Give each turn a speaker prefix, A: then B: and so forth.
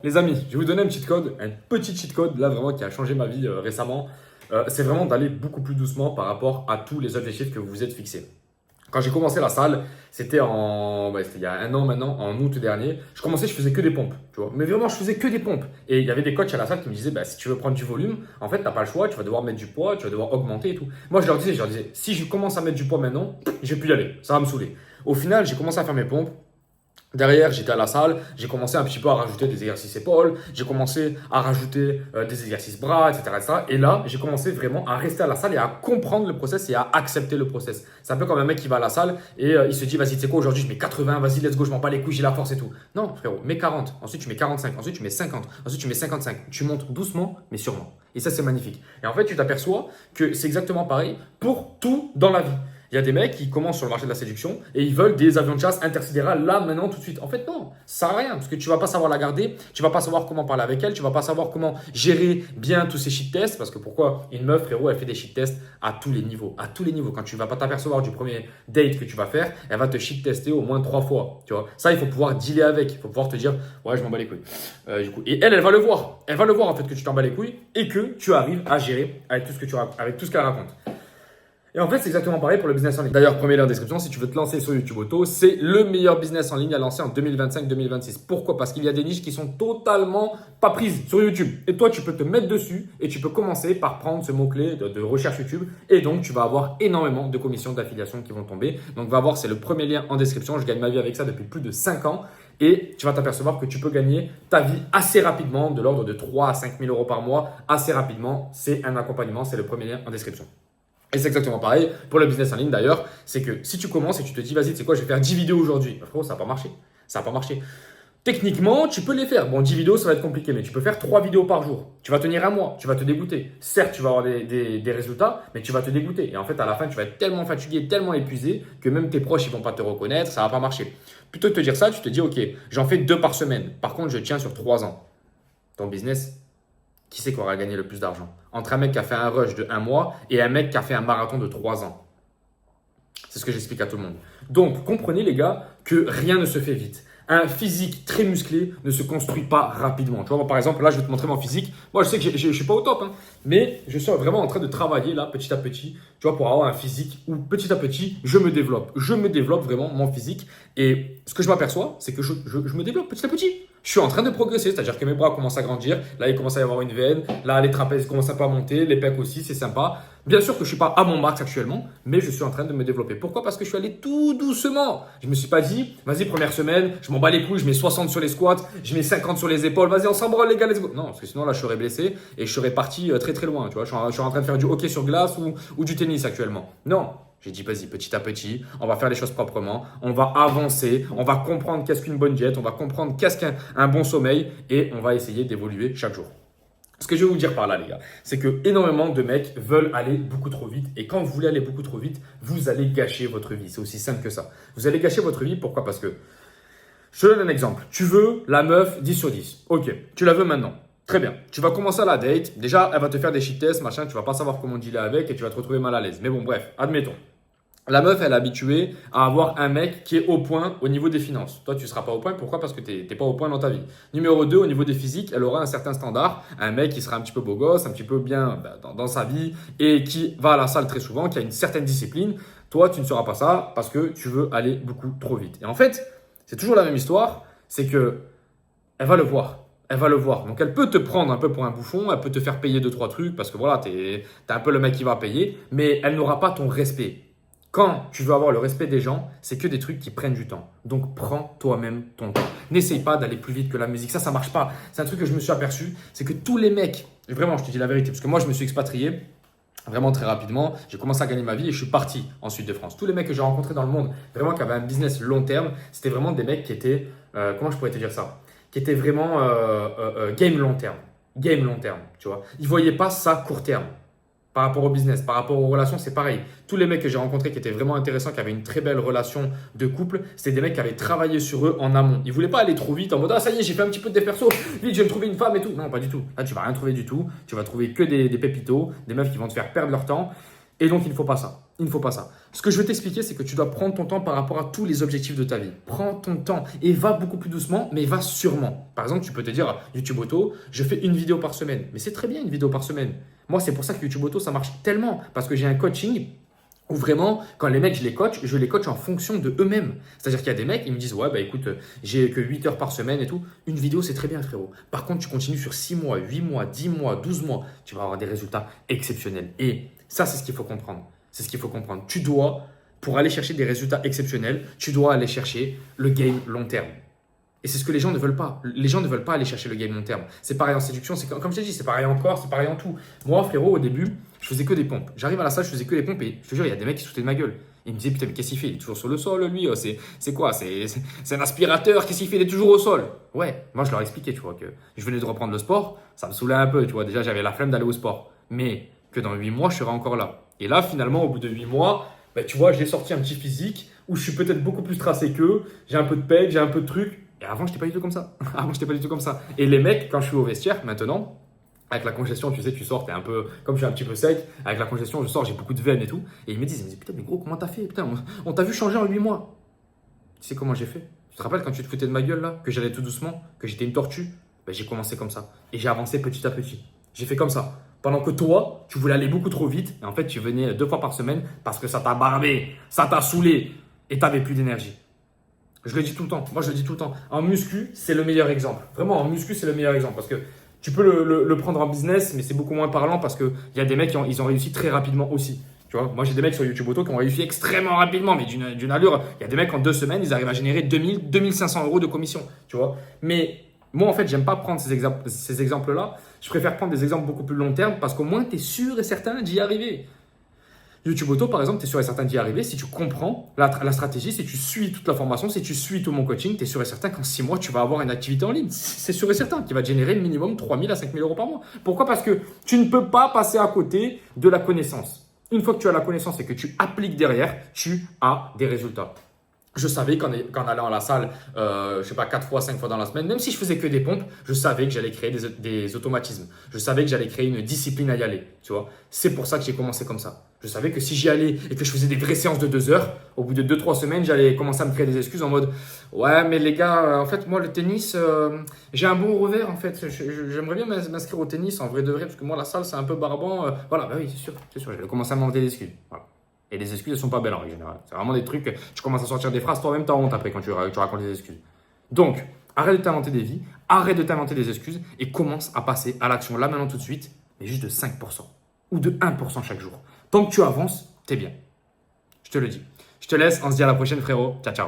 A: Les amis, je vais vous donner un petit cheat code là vraiment qui a changé ma vie récemment. C'est vraiment d'aller beaucoup plus doucement par rapport à tous les objectifs que vous vous êtes fixés. Quand j'ai commencé la salle, c'était il y a un an maintenant, en août dernier. Je commençais, je faisais que des pompes, tu vois. Mais vraiment, je faisais que des pompes. Et il y avait des coachs à la salle qui me disaient, si tu veux prendre du volume, en fait, t'as pas le choix, tu vas devoir mettre du poids, tu vas devoir augmenter et tout. Moi, je leur disais, si je commence à mettre du poids maintenant, je vais plus y aller, ça va me saouler. Au final, j'ai commencé à faire mes pompes. Derrière, j'étais à la salle, j'ai commencé un petit peu à rajouter des exercices épaules, j'ai commencé à rajouter des exercices bras, etc., etc. Et là, j'ai commencé vraiment à rester à la salle et à comprendre le process et à accepter le process. C'est un peu comme un mec qui va à la salle et il se dit, vas-y, tu sais quoi, aujourd'hui, je mets 80, vas-y, let's go, je m'en bats les couilles, j'ai la force et tout. Non, frérot, mets 40, ensuite tu mets 45, ensuite tu mets 50, ensuite tu mets 55. Tu montes doucement, mais sûrement. Et ça, c'est magnifique. Et en fait, tu t'aperçois que c'est exactement pareil pour tout dans la vie. Il y a des mecs qui commencent sur le marché de la séduction et ils veulent des avions de chasse intersidérales là, maintenant, tout de suite. En fait, non, ça sert à rien parce que tu vas pas savoir la garder, tu vas pas savoir comment parler avec elle, tu vas pas savoir comment gérer bien tous ces shit tests. Parce que pourquoi une meuf, frérot, elle fait des shit tests à tous les niveaux. À tous les niveaux. Quand tu vas pas t'apercevoir du premier date que tu vas faire, elle va te shit tester au moins 3 fois. Tu vois, ça, il faut pouvoir dealer avec. Il faut pouvoir te dire, ouais, je m'en bats les couilles. Du coup. Et elle va le voir. Elle va le voir en fait que tu t'en bats les couilles et que tu arrives à gérer avec tout ce avec tout ce qu'elle raconte. Et en fait, c'est exactement pareil pour le business en ligne. D'ailleurs, premier lien en description, si tu veux te lancer sur YouTube Auto, c'est le meilleur business en ligne à lancer en 2025-2026. Pourquoi? Parce qu'il y a des niches qui sont totalement pas prises sur YouTube. Et toi, tu peux te mettre dessus et tu peux commencer par prendre ce mot-clé de recherche YouTube. Et donc, tu vas avoir énormément de commissions d'affiliation qui vont tomber. Donc, va voir, c'est le premier lien en description. Je gagne ma vie avec ça depuis plus de 5 ans. Et tu vas t'apercevoir que tu peux gagner ta vie assez rapidement, de l'ordre de 3 à 5 000 euros par mois, assez rapidement. C'est un accompagnement, c'est le premier lien en description. Et c'est exactement pareil pour le business en ligne d'ailleurs, c'est que si tu commences et tu te dis, vas-y, tu sais quoi, je vais faire 10 vidéos aujourd'hui. Frérot, ça va pas marcher. Ça va pas marcher. Techniquement, tu peux les faire. Bon, 10 vidéos, ça va être compliqué, mais tu peux faire 3 vidéos par jour. Tu vas tenir un mois, tu vas te dégoûter. Certes, tu vas avoir des résultats, mais tu vas te dégoûter. Et en fait, à la fin, tu vas être tellement fatigué, tellement épuisé que même tes proches, ils vont pas te reconnaître, ça va pas marcher. Plutôt que de te dire ça, tu te dis, ok, j'en fais 2 par semaine. Par contre, je tiens sur 3 ans. Ton business, qui c'est qui aura gagné le plus d'argent? Entre un mec qui a fait un rush de 1 mois et un mec qui a fait un marathon de 3 ans. C'est ce que j'explique à tout le monde. Donc, comprenez les gars que rien ne se fait vite. Un physique très musclé ne se construit pas rapidement. Tu vois, moi, par exemple, là, je vais te montrer mon physique. Moi, je sais que je ne suis pas au top, hein, mais je suis vraiment en train de travailler là, petit à petit, tu vois, pour avoir un physique où petit à petit, je me développe. Je me développe vraiment mon physique. Et ce que je m'aperçois, c'est que je me développe petit à petit. Je suis en train de progresser, c'est-à-dire que mes bras commencent à grandir. Là, il commence à y avoir une veine. Là, les trapèzes commencent un peu à monter. Les pecs aussi, c'est sympa. Bien sûr que je ne suis pas à mon max actuellement, mais je suis en train de me développer. Pourquoi? Parce que je suis allé tout doucement. Je ne me suis pas dit, vas-y, première semaine, je m'en bats les couilles, je mets 60 sur les squats, je mets 50 sur les épaules. Vas-y, on s'en branle les gars, let's go. Non, parce que sinon, là, je serais blessé et je serais parti très très loin. Tu vois, je suis en train de faire du hockey sur glace ou du tennis actuellement. Non. J'ai dit, vas-y, petit à petit, on va faire les choses proprement, on va avancer, on va comprendre qu'est-ce qu'une bonne diète, on va comprendre qu'est-ce qu'un bon sommeil et on va essayer d'évoluer chaque jour. Ce que je vais vous dire par là, les gars, c'est que énormément de mecs veulent aller beaucoup trop vite. Et quand vous voulez aller beaucoup trop vite, vous allez gâcher votre vie. C'est aussi simple que ça. Vous allez gâcher votre vie. Pourquoi? Parce que, je te donne un exemple. Tu veux la meuf 10 sur 10. Ok, tu la veux maintenant. Très bien. Tu vas commencer à la date. Déjà, elle va te faire des shit tests, machin. Tu vas pas savoir comment dealer avec et tu vas te retrouver mal à l'aise. Mais bon, bref, admettons. La meuf, elle est habituée à avoir un mec qui est au point au niveau des finances. Toi, tu ne seras pas au point. Pourquoi? Parce que tu n'es pas au point dans ta vie. Numéro 2, au niveau des physiques, elle aura un certain standard. Un mec qui sera un petit peu beau gosse, un petit peu bien dans sa vie et qui va à la salle très souvent, qui a une certaine discipline. Toi, tu ne seras pas ça parce que tu veux aller beaucoup trop vite. Et en fait, c'est toujours la même histoire. C'est que elle va le voir. Elle va le voir. Donc, elle peut te prendre un peu pour un bouffon. Elle peut te faire payer 2-3 trucs parce que voilà, tu es un peu le mec qui va payer. Mais elle n'aura pas ton respect. Quand tu veux avoir le respect des gens, c'est que des trucs qui prennent du temps. Donc, prends toi-même ton temps. N'essaye pas d'aller plus vite que la musique. Ça marche pas. C'est un truc que je me suis aperçu. C'est que tous les mecs, vraiment, je te dis la vérité, parce que moi, je me suis expatrié vraiment très rapidement. J'ai commencé à gagner ma vie et je suis parti en Suisse de France. Tous les mecs que j'ai rencontrés dans le monde, vraiment qui avaient un business long terme, c'était vraiment des mecs qui étaient, comment je pourrais te dire ça? Qui étaient vraiment game long terme. Game long terme, tu vois. Ils ne voyaient pas ça court terme. Par rapport au business, par rapport aux relations, c'est pareil. Tous les mecs que j'ai rencontrés qui étaient vraiment intéressants, qui avaient une très belle relation de couple, c'était des mecs qui avaient travaillé sur eux en amont. Ils ne voulaient pas aller trop vite en mode ah ça y est, j'ai fait un petit peu de perso, vite, je vais me trouver une femme et tout. Non, pas du tout. Là, tu vas rien trouver du tout. Tu vas trouver que des pépitos, des meufs qui vont te faire perdre leur temps. Et donc, il ne faut pas ça. Il ne faut pas ça. Ce que je veux t'expliquer, c'est que tu dois prendre ton temps par rapport à tous les objectifs de ta vie. Prends ton temps et va beaucoup plus doucement, mais va sûrement. Par exemple, tu peux te dire, YouTube Auto, je fais une vidéo par semaine. Mais c'est très bien une vidéo par semaine. Moi, c'est pour ça que YouTube Auto, ça marche tellement. Parce que j'ai un coaching où vraiment, quand les mecs, je les coach en fonction de eux-mêmes. C'est-à-dire qu'il y a des mecs, ils me disent, ouais, bah écoute, j'ai que 8 heures par semaine et tout. Une vidéo, c'est très bien, frérot. Par contre, tu continues sur 6 mois, 8 mois, 10 mois, 12 mois. Tu vas avoir des résultats exceptionnels. Et ça, c'est ce qu'il faut comprendre. C'est ce qu'il faut comprendre. Tu dois, pour aller chercher des résultats exceptionnels, tu dois aller chercher le game long terme. Et c'est ce que les gens ne veulent pas. Les gens ne veulent pas aller chercher le game long terme. C'est pareil en séduction, c'est comme je t'ai dit, c'est pareil en corps, c'est pareil en tout. Moi, frérot, au début, je faisais que des pompes. J'arrive à la salle, je faisais que des pompes et je te jure, il y a des mecs qui se foutaient de ma gueule. Ils me disaient, putain, mais qu'est-ce qu'il fait? Il est toujours sur le sol, lui. C'est quoi? C'est un aspirateur, qu'est-ce qu'il fait? Il est toujours au sol. Ouais, moi, je leur expliquais, tu vois, que je venais de reprendre le sport, ça me saoulait un peu, tu vois. Déjà, j'avais la flemme d'aller au sport. Mais que dans 8 mois, je serai encore là. Et là, finalement, au bout de 8 mois, ben, tu vois, j'ai sorti un petit physique où je suis peut-être beaucoup plus tracé qu'eux. J'ai un peu de pec, j'ai un peu de trucs. Et avant, je n'étais pas du tout comme ça. Avant, je n'étais pas du tout comme ça. Et les mecs, quand je suis au vestiaire, maintenant, avec la congestion, tu sais, tu sors, t'es un peu, comme je suis un petit peu sec, avec la congestion, je sors, j'ai beaucoup de veines et tout. Et ils me disent, putain, mais gros, comment t'as fait? Putain, on t'a vu changer en 8 mois. Tu sais comment j'ai fait? Tu te rappelles quand tu te foutais de ma gueule là, que j'allais tout doucement, que j'étais une tortue? Ben, j'ai commencé comme ça. Et j'ai avancé petit à petit. J'ai fait comme ça. Pendant que toi, tu voulais aller beaucoup trop vite. Et en fait, tu venais 2 fois par semaine parce que ça t'a barbé, ça t'a saoulé et t'avais plus d'énergie. Je le dis tout le temps. Moi, je le dis tout le temps. En muscu, c'est le meilleur exemple. Vraiment, en muscu, c'est le meilleur exemple. Parce que tu peux le prendre en business, mais c'est beaucoup moins parlant parce qu'il y a des mecs qui ont réussi très rapidement aussi. Tu vois, moi, j'ai des mecs sur YouTube Auto qui ont réussi extrêmement rapidement, mais d'une allure. Il y a des mecs en 2 semaines, ils arrivent à générer 2000, 2500 euros de commission. Tu vois, mais moi, en fait, j'aime pas prendre ces exemples-là. Je préfère prendre des exemples beaucoup plus long terme parce qu'au moins, tu es sûr et certain d'y arriver. YouTube Auto, par exemple, tu es sûr et certain d'y arriver si tu comprends la stratégie, si tu suis toute la formation, si tu suis tout mon coaching, tu es sûr et certain qu'en 6 mois, tu vas avoir une activité en ligne. C'est sûr et certain qui va te générer minimum 3 000 à 5 000 euros par mois. Pourquoi? Parce que tu ne peux pas passer à côté de la connaissance. Une fois que tu as la connaissance et que tu appliques derrière, tu as des résultats. Je savais qu'en allant à la salle, je sais pas, 4 fois, 5 fois dans la semaine, même si je faisais que des pompes, je savais que j'allais créer des automatismes. Je savais que j'allais créer une discipline à y aller. Tu vois, c'est pour ça que j'ai commencé comme ça. Je savais que si j'y allais et que je faisais des vraies séances de 2 heures, au bout de 2-3 semaines, j'allais commencer à me créer des excuses en mode ouais, mais les gars, en fait, moi, le tennis, j'ai un bon revers en fait. J'aimerais bien m'inscrire au tennis en vrai de vrai, parce que moi, la salle, c'est un peu barbant. Voilà, bah oui, c'est sûr, j'allais commencer à m'inventer des excuses. Voilà. Et les excuses, elles sont pas belles en règle générale. C'est vraiment des trucs, tu commences à sortir des phrases, toi-même, t'as honte après quand tu racontes des excuses. Donc, arrête de t'inventer des vies, arrête de t'inventer des excuses et commence à passer à l'action là, maintenant, tout de suite, mais juste de 5% ou de 1% chaque jour. Tant que tu avances, t'es bien. Je te le dis. Je te laisse, on se dit à la prochaine, frérot. Ciao, ciao.